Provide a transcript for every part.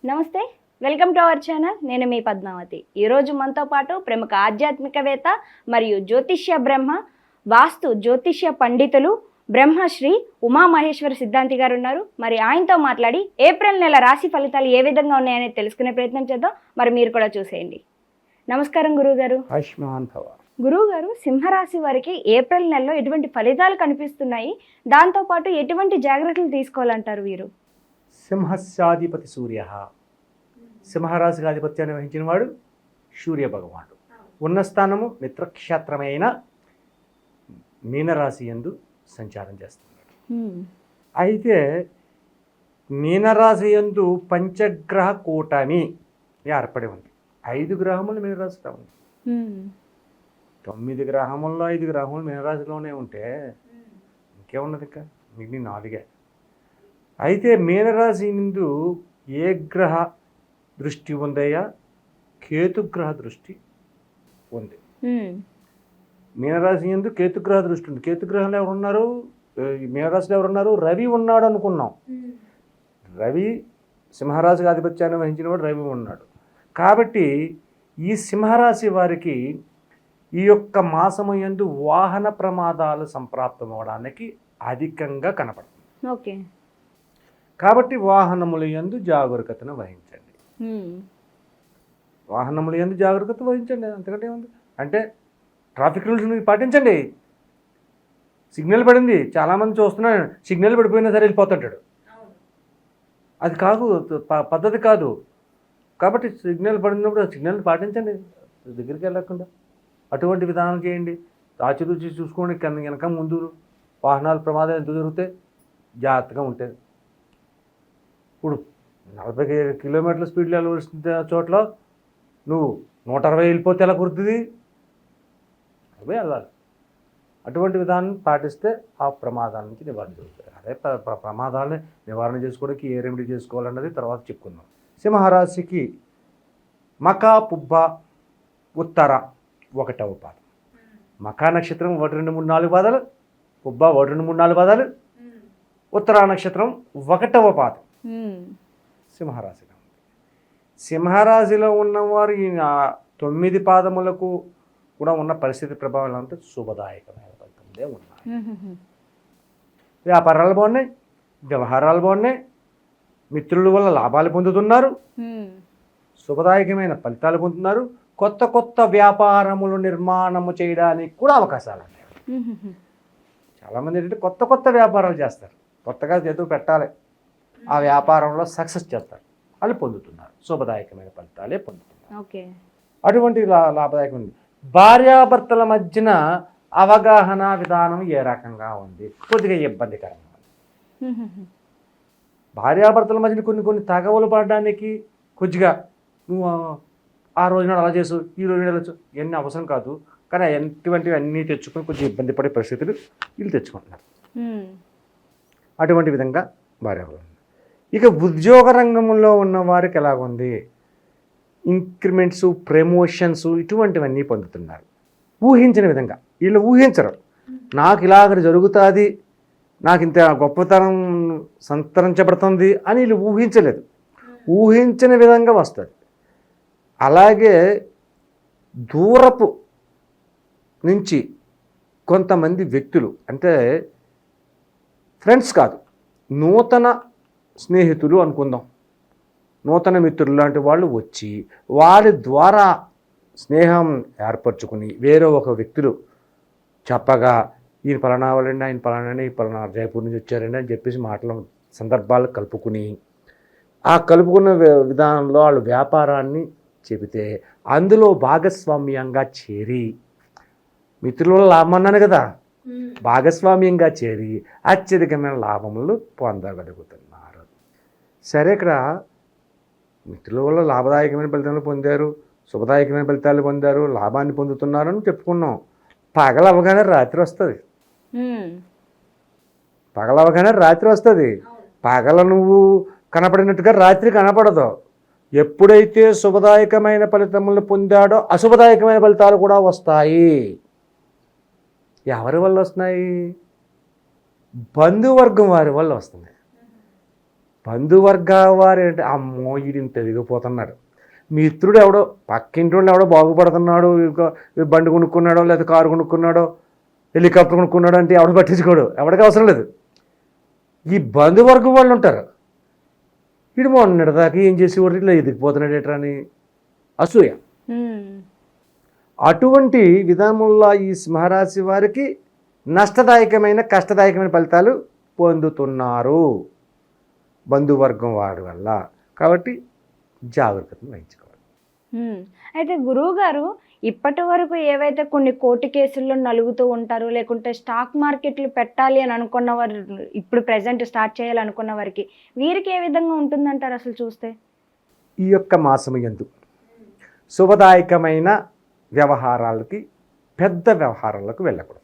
నమస్తే, welcome to our channel. నేను మీ పద్మావతి. ఈరోజు మనతో పాటు ప్రముఖ ఆధ్యాత్మికవేత్త మరియు జ్యోతిష్య బ్రహ్మ వాస్తు జ్యోతిష్య పండితులు బ్రహ్మశ్రీ ఉమామహేశ్వర సిద్ధాంతి గారు ఉన్నారు. మరి ఆయనతో మాట్లాడి ఏప్రిల్ నెల రాశి ఫలితాలు ఏ విధంగా ఉన్నాయనేది తెలుసుకునే ప్రయత్నం చేద్దాం. మరి మీరు కూడా చూసేయండి. నమస్కారం గురువుగారు. గురువుగారు, సింహరాశి వారికి ఏప్రిల్ నెలలో ఎటువంటి ఫలితాలు కనిపిస్తున్నాయి, దాంతోపాటు ఎటువంటి జాగ్రత్తలు తీసుకోవాలంటారు వీరు? సింహస్యాధిపతి సూర్య, సింహరాశికి ఆధిపత్యాన్ని వహించిన వాడు సూర్య భగవానుడు. ఉన్న స్థానము మిత్రక్షేత్రమైన మీనరాశి యందు సంచారం చేస్తున్నాడు. అయితే మీనరాశి యందు పంచగ్రహ కూటమి ఏర్పడి ఉంది. 5 గ్రహములు మీనరాశిలో ఉంది. 9 గ్రహముల్లో 5 గ్రహములు మీనరాశిలోనే ఉంటే ఇంకేమున్నది? ఇంకా మిగిలిన 4. అయితే మీనరాశి నందు ఏ గ్రహ దృష్టి ఉందయ్యా? కేతుగ్రహ దృష్టి ఉంది. మీనరాశి యందు కేతుగ్రహ దృష్టి ఉంది. కేతుగ్రహంలో ఎవరున్నారు? మీనరాశిలో ఎవరున్నారు? రవి ఉన్నాడు అనుకున్నాం. రవి సింహరాశికి ఆధిపత్యాన్ని వహించిన వాడు రవి ఉన్నాడు. కాబట్టి ఈ సింహరాశి వారికి ఈ యొక్క మాసము యందు వాహన ప్రమాదాలు సంప్రాప్తం అవడానికి అధికంగా కనపడుతుంది. ఓకే. కాబట్టి వాహనముల యందు జాగరూకతను వహించండి. వాహనముల యందు జాగరూకత వహించండి. అంతకంటే ఉంది. అంటే ట్రాఫిక్ రూల్స్ని పాటించండి. సిగ్నల్ పడింది, చాలామంది చూస్తున్నాను, సిగ్నల్ పడిపోయినా సరే వెళ్ళిపోతుంటాడు. అది కాదు, పద్ధతి కాదు. కాబట్టి సిగ్నల్ పడినప్పుడు సిగ్నల్ పాటించండి, దగ్గరికి వెళ్ళకుండా. అటువంటి విధానం చేయండి. ఆచితూచి చూసుకోండి. వెనక ముందు వాహనాల ప్రమాదాలు ఎంత జరుగుతాయి, జాగ్రత్తగా ఉంటుంది. ఇప్పుడు 40 కిలోమీటర్ల స్పీడ్లో వెళ్ళవలసిన చోట్ల నువ్వు 160 వెళ్ళిపోతే ఎలా కుడుతుంది? అవే వెళ్ళాలి. అటువంటి విధానం పాటిస్తే ఆ ప్రమాదాల నుంచి నివారణ జరుగుతుంది. అదే ప్రమాదాలని నివారణ చేసుకోవడానికి ఏ రెమెడీ చేసుకోవాలన్నది తర్వాత చెప్పుకుందాం. సింహరాశికి మకా, పుబ్బ, ఉత్తర 1వ పాదం. మకా నక్షత్రం 1, 2, 3, 4 పాదాలు, పుబ్బ 1, 2, 3, 4 పాదాలు, ఉత్తర నక్షత్రం 1వ పాదం సింహరాశిలో ఉంది. సింహరాశిలో ఉన్నవారు ఈ 9 పాదములకు కూడా ఉన్న పరిస్థితి ప్రభావాలు అంతా శుభదాయకమైన ఫలితంలో ఉన్నాయి. వ్యాపారాలు బాగున్నాయి, వ్యవహారాలు బాగున్నాయి, మిత్రుల వల్ల లాభాలు పొందుతున్నారు, శుభదాయకమైన ఫలితాలు పొందుతున్నారు. కొత్త కొత్త వ్యాపారములు నిర్మాణము చేయడానికి కూడా అవకాశాలు ఉన్నాయి. చాలామంది ఏంటంటే కొత్త కొత్త వ్యాపారాలు చేస్తారు. కొత్తగా ఏదో పెట్టాలి, ఆ వ్యాపారంలో సక్సెస్ చేస్తారు, వాళ్ళు పొందుతున్నారు. శుభదాయకమైన ఫలితాలే పొందుతున్నారు. అటువంటి లాభదాయకం. భార్యాభర్తల మధ్యన అవగాహన విధానం ఏ రకంగా ఉంది? కొద్దిగా ఇబ్బందికరంగా ఉంది. భార్యాభర్తల మధ్యన కొన్ని తగవలు పడడానికి కొద్దిగా నువ్వు ఆ రోజునాడు అలా చేసు, ఈ రోజు వెళ్ళచ్చు, ఇవన్నీ అవసరం కాదు. కానీ ఎటువంటివి అన్నీ తెచ్చుకొని కొంచెం ఇబ్బంది పడే పరిస్థితులు వీళ్ళు తెచ్చుకుంటున్నారు. అటువంటి విధంగా భార్యాభర్తలు. ఇక ఉద్యోగ రంగంలో ఉన్న వారికి ఎలాగుంది? ఇంక్రిమెంట్స్, ప్రమోషన్స్ ఇటువంటివన్నీ పొందుతున్నారు. ఊహించిన విధంగా వీళ్ళు ఊహించరు. నాకు ఇలాగ జరుగుతుంది, నాకు ఇంత గొప్పతనం సంతరించబడుతుంది అని వీళ్ళు ఊహించలేదు. ఊహించిన విధంగా వస్తుంది. అలాగే దూరపు నుంచి కొంతమంది వ్యక్తులు, అంటే ఫ్రెండ్స్ కాదు, నూతన స్నేహితులు అనుకుందాం, నూతన మిత్రులు లాంటి వాళ్ళు వచ్చి వారి ద్వారా స్నేహం ఏర్పరచుకుని వేరే ఒక వ్యక్తులు చెప్పగా ఈయన పలానా వాళ్ళండి, ఆయన పలానా, ఈ పలానా జైపూర్ నుంచి వచ్చారండి అని చెప్పేసి మాటల సందర్భాలు కలుపుకుని ఆ కలుపుకున్న విధానంలో వాళ్ళు వ్యాపారాన్ని చెబితే అందులో భాగస్వామ్యంగా చేరి, మిత్రుల లాభం అన్నాను కదా, భాగస్వామ్యంగా చేరి అత్యధికమైన లాభములు పొందగలుగుతున్నారు. సరే, ఇక్కడ మిత్రుల వల్ల లాభదాయకమైన ఫలితాలు పొందారు, శుభదాయకమైన ఫలితాలు పొందారు, లాభాన్ని పొందుతున్నారు అని చెప్పుకున్నాం. పగలవగానే రాత్రి వస్తుంది. పగలవగానే రాత్రి వస్తుంది. పగల నువ్వు కనపడినట్టుగా రాత్రి కనపడదు. ఎప్పుడైతే శుభదాయకమైన ఫలితములు పొందాడో అశుభదాయకమైన ఫలితాలు కూడా వస్తాయి. ఎవరి వల్ల వస్తున్నాయి? బంధువర్గం వారి వల్ల వస్తున్నాయి. బంధువర్గ వారు అంటే అమ్మో వీడిని తెలిగిపోతున్నాడు, మిత్రుడు ఎవడో పక్కింటి వాళ్ళు ఎవడో బాగుపడుతున్నాడు, బండి కొనుక్కున్నాడో లేదా కారు కొనుక్కున్నాడో హెలికాప్టర్ కొనుక్కున్నాడో అంటే ఎవడు పట్టించుకోడు, ఎవడికి అవసరం లేదు. ఈ బంధువర్గం వాళ్ళు ఉంటారు, వీడు మొన్నటిదాకా ఏం చేసేవాడు ఇట్లా ఎదిగిపోతున్నాడు ఎట్రా అని అసూయ. అటువంటి విధానంలో ఈ సింహరాశి వారికి నష్టదాయకమైన కష్టదాయకమైన ఫలితాలు పొందుతున్నారు బంధువర్గం వాడి వల్ల. కాబట్టి జాగ్రత్తను వహించుకోవాలి. అయితే గురువు గారు ఇప్పటి వరకు ఏవైతే కొన్ని కోర్టు కేసుల్లో నలుగుతూ ఉంటారు, లేకుంటే స్టాక్ మార్కెట్లు పెట్టాలి అని అనుకున్న వారు, ఇప్పుడు ప్రెజెంట్ స్టార్ట్ చేయాలనుకున్న వారికి వీరికి ఏ విధంగా ఉంటుందంటారు అసలు చూస్తే? ఈ యొక్క మాసము యందు శుభదాయకమైన వ్యవహారాలకి, పెద్ద వ్యవహారాలకు వెళ్ళకూడదు.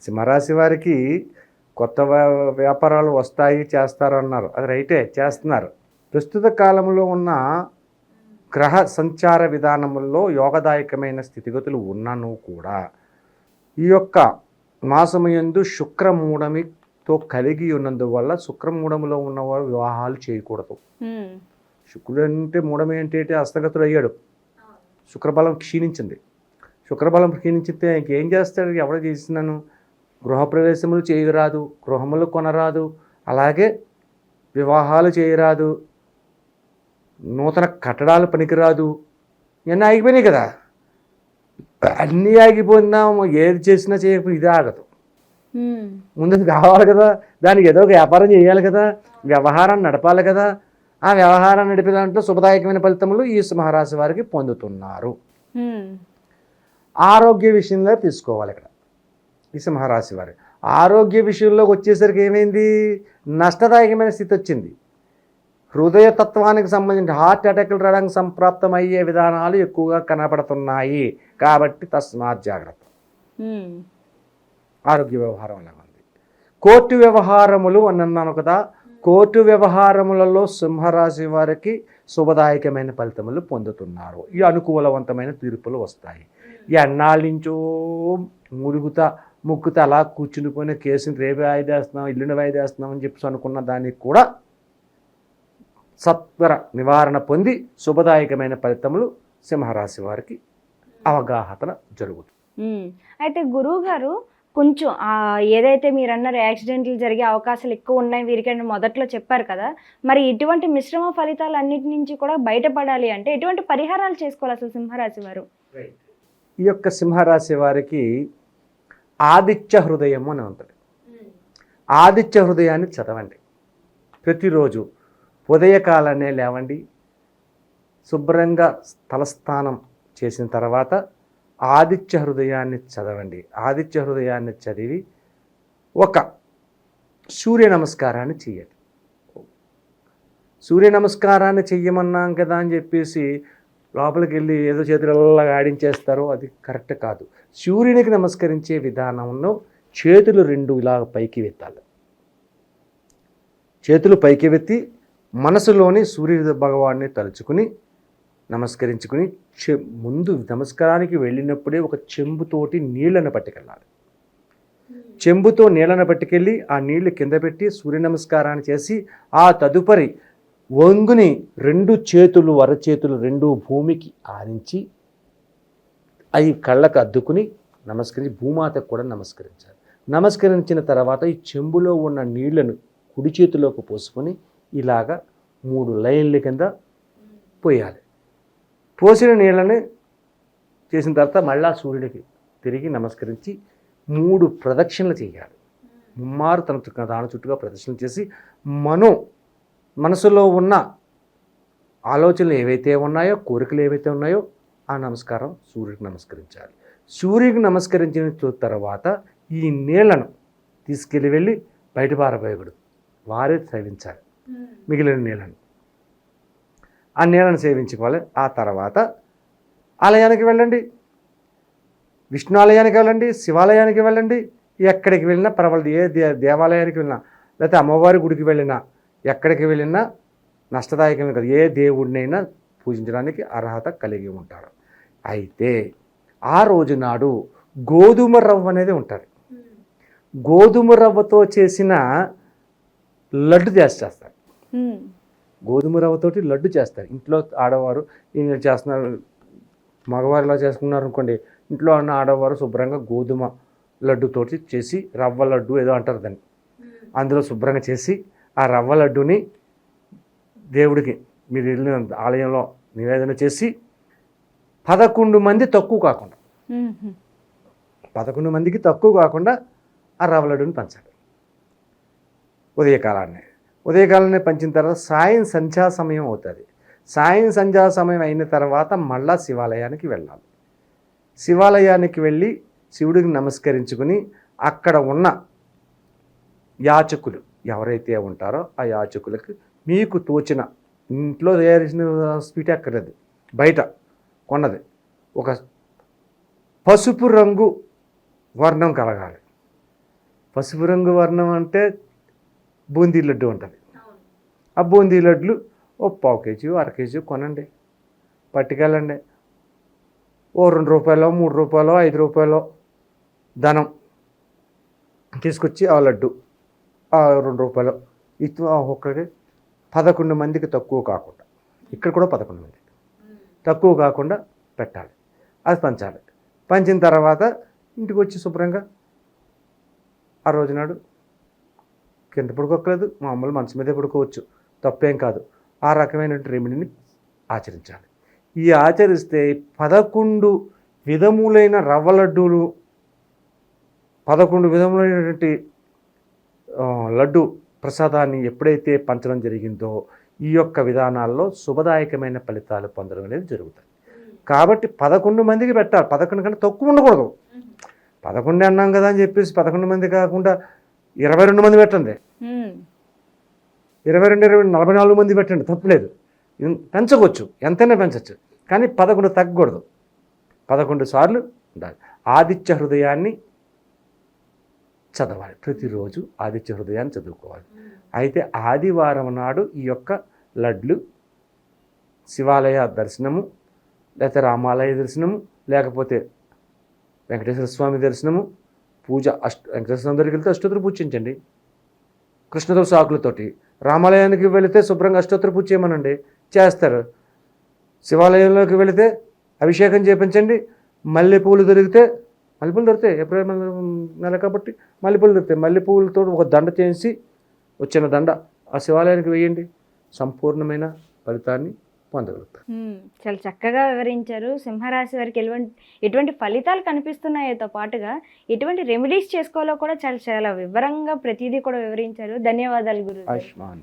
సింహరాశి వారికి కొత్త వ్యాపారాలు వస్తాయి, చేస్తారు అన్నారు, అది రైటే, చేస్తున్నారు. ప్రస్తుత కాలంలో ఉన్న గ్రహ సంచార విధానముల్లో యోగదాయకమైన స్థితిగతులు ఉన్నను కూడా ఈ యొక్క మాసమయందు శుక్రమూఢమితో కలిగి ఉన్నందువల్ల శుక్రమూఢములో ఉన్నవారు వివాహాలు చేయకూడదు. శుక్రుడు అంటే మూఢమి అంటే హస్తగతుడు అయ్యాడు, శుక్రబలం క్షీణించింది. శుక్రబలం క్షీణించితే ఇంకేం చేస్తాడు, ఎవడో చేసినాను, గృహప్రవేశములు చేయరాదు, గృహములు కొనరాదు, అలాగే వివాహాలు చేయరాదు, నూతన కట్టడాలు పనికిరాదు, ఇవన్నీ ఆగిపోయినాయి కదా. అన్నీ ఆగిపోయినా ఏది చేసినా చేయకపోతే ఇది ఆగదు. ముందు కావాలి కదా, దానికి ఏదో ఒక వ్యాపారం చేయాలి కదా, వ్యవహారాన్ని నడపాలి కదా. ఆ వ్యవహారాన్ని నడిపే దాంట్లో శుభదాయకమైన ఫలితములు ఈ సింహరాశి వారికి పొందుతున్నారు. ఆరోగ్య విషయంలో తీసుకోవాలి. ఇక్కడ ఈ సింహరాశి వారి ఆరోగ్య విషయంలోకి వచ్చేసరికి ఏమైంది, నష్టదాయకమైన స్థితి వచ్చింది. హృదయ తత్వానికి సంబంధించి హార్ట్ అటాక్లు రావడానికి సంప్రాప్తమయ్యే విధానాలు ఎక్కువగా కనపడుతున్నాయి. కాబట్టి తస్మాత్ జాగ్రత్త. ఆరోగ్య వ్యవహారం ఎలా ఉంది. కోర్టు వ్యవహారములు అని అన్నాను కదా, కోర్టు వ్యవహారములలో సింహరాశి వారికి శుభదాయకమైన ఫలితములు పొందుతున్నారు. ఈ అనుకూలవంతమైన తీర్పులు వస్తాయి. ఎన్నాళ్ళ నుంచో ముక్కుతా అలా కూర్చుని పోయిన కేసుని రేపు వాయిదేస్తున్నాం, ఇల్లుని వాయిదేస్తున్నాం అని చెప్పి అనుకున్న దానికి కూడా సత్వర నివారణ పొంది శుభదాయకమైన ఫలితములు సింహరాశి వారికి అవగాహన జరుగుతుంది. అయితే గురువు గారు కొంచెం ఏదైతే మీరు అన్నారు యాక్సిడెంట్లు జరిగే అవకాశాలు ఎక్కువ ఉన్నాయి వీరికైనా మొదట్లో చెప్పారు కదా, మరి ఇటువంటి మిశ్రమ ఫలితాలు అన్నిటి నుంచి కూడా బయటపడాలి అంటే ఎటువంటి పరిహారాలు చేసుకోవాలి అసలు సింహరాశి వారు? ఈ యొక్క సింహరాశి వారికి ఆదిత్య హృదయము అని ఉంటుంది. ఆదిత్య హృదయాన్ని చదవండి. ప్రతిరోజు ఉదయకాలనే లేవండి, శుభ్రంగా తలస్నానం చేసిన తర్వాత ఆదిత్య హృదయాన్ని చదవండి. ఆదిత్య హృదయాన్ని చదివి ఒక సూర్య నమస్కారాన్ని చేయండి. సూర్య నమస్కారాన్ని చెయ్యమన్నాం కదా అని చెప్పేసి లోపలికి వెళ్ళి ఏదో చేతులలాగా ఆడించేస్తారో అది కరెక్ట్ కాదు. సూర్యునికి నమస్కరించే విధానంలో చేతులు రెండు ఇలాగ పైకి వెత్తాలి. చేతులు పైకి వెత్తి మనసులోని సూర్య భగవాన్ని తలుచుకుని నమస్కరించుకుని ముందు నమస్కారానికి వెళ్ళినప్పుడే ఒక చెంబుతోటి నీళ్లను పట్టుకెళ్ళాలి. చెంబుతో నీళ్లను పట్టుకెళ్ళి ఆ నీళ్లు కింద పెట్టి సూర్య నమస్కారాన్ని చేసి ఆ తదుపరి వంగుని రెండు చేతులు అరచేతులు రెండు భూమికి ఆనించి అవి కళ్ళకు అద్దుకుని నమస్కరించి భూమాతకు కూడా నమస్కరించాలి. నమస్కరించిన తర్వాత ఈ చెంబులో ఉన్న నీళ్లను కుడి చేతిలోకి పోసుకొని ఇలాగా 3 లైన్ల కింద పోయాలి. పోసిన నీళ్ళని చేసిన తర్వాత మళ్ళా సూర్యుడికి తిరిగి నమస్కరించి 3 ప్రదక్షిణలు చేయాలి. ముమ్మారు దాని చుట్టూగా ప్రదక్షిణలు చేసి మనసులో ఉన్న ఆలోచనలు ఏవైతే ఉన్నాయో, కోరికలు ఏవైతే ఉన్నాయో ఆ నమస్కారం సూర్యుడికి నమస్కరించాలి. సూర్యుడికి నమస్కరించిన తర్వాత ఈ నీళ్లను తీసుకెళ్ళి వెళ్ళి బయట పారబోయకూడదు, వారే సేవించాలి. మిగిలిన నీళ్ళను ఆ నీళ్ళను సేవించుకోవాలి. ఆ తర్వాత ఆలయానికి వెళ్ళండి, విష్ణు ఆలయానికి వెళ్ళండి, శివాలయానికి వెళ్ళండి, ఎక్కడికి వెళ్ళినా పర్వాలేదు. ఏ దేవాలయానికి వెళ్ళినా లేకపోతే అమ్మవారి గుడికి వెళ్ళినా ఎక్కడికి వెళ్ళినా నష్టదాయకమే కదా. ఏ దేవుడినైనా పూజించడానికి అర్హత కలిగి ఉంటారు. అయితే ఆ రోజు నాడు గోధుమ రవ్వ అనేది ఉంటుంది. గోధుమ రవ్వతో చేసిన లడ్డు చేస్తారు. గోధుమ రవ్వతోటి లడ్డు చేస్తారు. ఇంట్లో ఆడవారు ఈయన చేస్తున్నారు, మగవారు ఇలా చేసుకున్నారు అనుకోండి, ఇంట్లో ఉన్న ఆడవారు శుభ్రంగా గోధుమ లడ్డుతోటి చేసి, రవ్వ లడ్డు ఏదో అంటారు దాన్ని, అందులో శుభ్రంగా చేసి ఆ రవ్వ లడ్డుని దేవుడికి మీరు వెళ్ళిన ఆలయంలో నివేదన చేసి 11 మంది తక్కువ కాకుండా 11 మందికి తక్కువ కాకుండా ఆ రవ్వ లడ్డుని పంచాలి. ఉదయకాలాన్ని పంచిన తర్వాత సాయం సంధ్యా సమయం అవుతుంది. సాయం సంధ్యా సమయం అయిన తర్వాత మళ్ళా శివాలయానికి వెళ్ళాలి. శివాలయానికి వెళ్ళి శివుడికి నమస్కరించుకుని అక్కడ ఉన్న యాచకులు ఎవరైతే ఉంటారో ఆ యాచకులకు మీకు తోచిన, ఇంట్లో తయారు చేసిన స్వీట్ అక్కర్లేదు, బయట కొన్నది ఒక పసుపు రంగు వర్ణం కలగాలి. పసుపు రంగు వర్ణం అంటే బూందీ లడ్డు ఉంటుంది. ఆ బూందీ లడ్లు ఓ 1/4 కేజీ 1/2 కేజీ కొనండి, పట్టుకెళ్ళండి. ఓ 2 రూపాయలు 3 రూపాయలు 5 రూపాయలు ధనం తీసుకొచ్చి ఆ లడ్డు 2 రూపాయలు ఇటు ఒక్కొక్కరికి 11 మందికి తక్కువ కాకుండా, ఇక్కడ కూడా 11 మంది తక్కువ కాకుండా పెట్టాలి. అది పంచాలి. పంచిన తర్వాత ఇంటికి వచ్చి శుభ్రంగా ఆ రోజునాడు కింద పడుకోకలేదు, మామూలు మనసు మీదే పడుకోవచ్చు, తప్పేం కాదు. ఆ రకమైన రెమెడీని ఆచరించాలి. ఈ ఆచరిస్తే 11 విధములైన రవ్వ లడ్డూలు, 11 విధములైనటువంటి లడ్డు ప్రసాదాన్ని ఎప్పుడైతే పంచడం జరిగిందో ఈ యొక్క విధానాల్లో శుభదాయకమైన ఫలితాలు పొందడం అనేది జరుగుతుంది. కాబట్టి 11 మందికి పెట్టాలి, 11 కంటే తక్కువ ఉండకూడదు. 11 అన్నాం కదా అని చెప్పేసి 11 మంది కాకుండా 22 మంది పెట్టండి, 22 44 మంది పెట్టండి, తప్పులేదు, పెంచవచ్చు, ఎంతైనా పెంచవచ్చు. కానీ 11 తగ్గకూడదు, 11 సార్లు ఉండాలి. ఆదిత్య హృదయాన్ని చదవాలి, ప్రతిరోజు ఆదిత్య హృదయాన్ని చదువుకోవాలి. అయితే ఆదివారం నాడు ఈ యొక్క లడ్లు శివాలయ దర్శనము, లేకపోతే రామాలయ దర్శనము, లేకపోతే వెంకటేశ్వర స్వామి దర్శనము, పూజ వెంకటేశ్వర స్వామి దగ్గరికి వెళ్తే అష్టోత్తర పూజ చేయించండి కృష్ణతులసి ఆకులతోటి. రామాలయానికి వెళితే శుభ్రంగా అష్టోత్తర పూజ చేయమనండి, చేస్తారు. శివాలయంలోకి వెళితే అభిషేకం చేయించండి. మల్లెపూలు దొరుకుతాయి, ఏప్రిల్ నెల కాబట్టి మల్లెపూలు దొరుకుతాయి. మల్లెపూలతో ఒక దండ చేసి వచ్చిన దండ ఆ శివాలయానికి వేయండి, సంపూర్ణమైన ఫలితాన్ని పొందగలుగుతారు. చాలా చక్కగా వివరించారు. సింహరాశి వారికి ఎటువంటి ఫలితాలు కనిపిస్తున్నాయో పాటుగా ఎటువంటి రెమెడీస్ చేసుకోవాలో కూడా చాలా చాలా వివరంగా ప్రతిదీ కూడా వివరించారు. ధన్యవాదాలు గురువు. ఆయుష్మాన్.